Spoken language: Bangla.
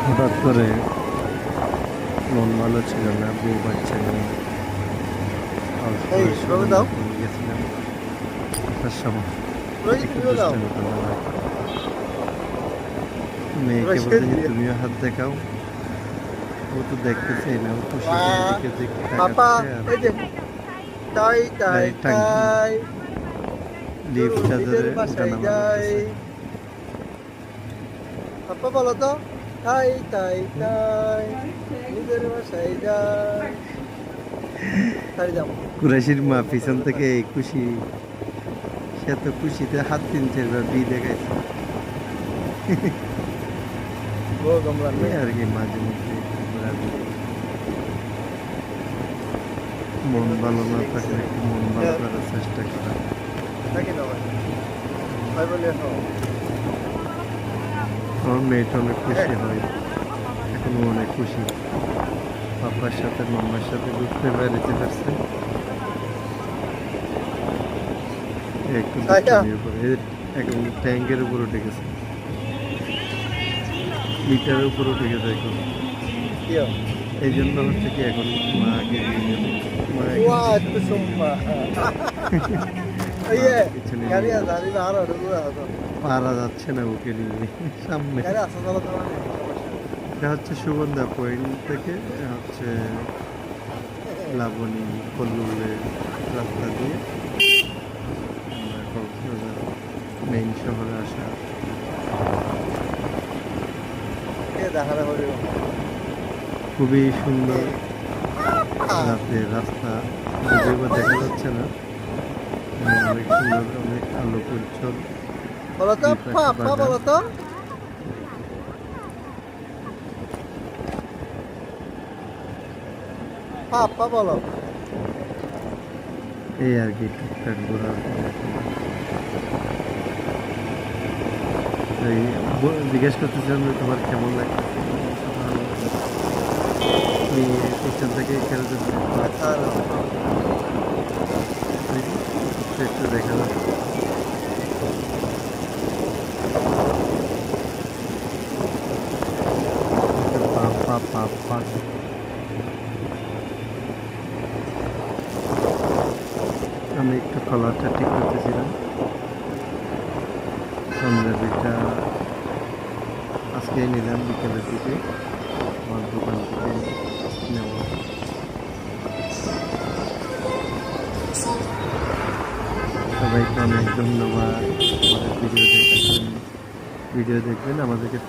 হঠাৎ করে মন ভালো ছিল না, বউ বাচ্চা নিয়ে অল্প গেছিলাম। আসার সময় একটু দুষ্টামি করলাম আর কি। মেয়েকে বলতে যে তুমিও হাত দেখাও, ও তো দেখতেছেই না, ও খুশি দিকে দেখে তাকাচ্ছে আর গাড়ির লিফটটা ধরে ওঠানামা করতেছে। পাপা বলো তো, তাই তাই তাই নিজের বাসায় যাই। কুরাশির মা পিছন থেকে এই খুশি, সে তো খুশিতে হাত 3-4 বার বি দেখাইছে। এই আর কি মাঝে মধ্যে মন ভালো না থাকলে একটু মন ভালো করার চেষ্টা করা। আমার মেয়েটা অনেক খুশি হয়, এখন অনেক খুশি। পাপার সাথে মাম্মার সাথে ঘুরতে বেড়াতে পারছে। একটু দুষ্টামিও করে, এখন ট্যাঙ্কের উপর উঠে গেছে, লিটারের উপর উঠে গেছে এখন। এই জন্য হচ্ছে কি এখন মাকে দিয়ে পারা যাচ্ছে না ওকে নিয়ে সামনে। এটা হচ্ছে সুগন্ধা পয়েন্ট থেকে হচ্ছে লাবণী কল্লুলে রাস্তা দিয়ে আমরা কক্সবাজার মেইন শহরে আসা। খুবই সুন্দর রাতের রাস্তা, যদিও বা দেখা যাচ্ছে না, অনেক সুন্দর, অনেক আলো পরিচ্ছন্ন। বলো এই আর কি টুকটাক ঘোরার। জিজ্ঞেস করতেছিলাম যে তোমার কেমন লাগতেছে, পিছন থেকে খেলতে একটু দেখা যাচ্ছে। আমি একটু কলারটা ঠিক করতেছিলাম। পাঞ্জাবিটা আজকেই নিলাম বিকেলের দিকে আমার দোকান থেকে নেওয়া। সবাইকে অনেক ধন্যবাদ। আমাদের ভিডিও দেখবেন, আমাদেরকে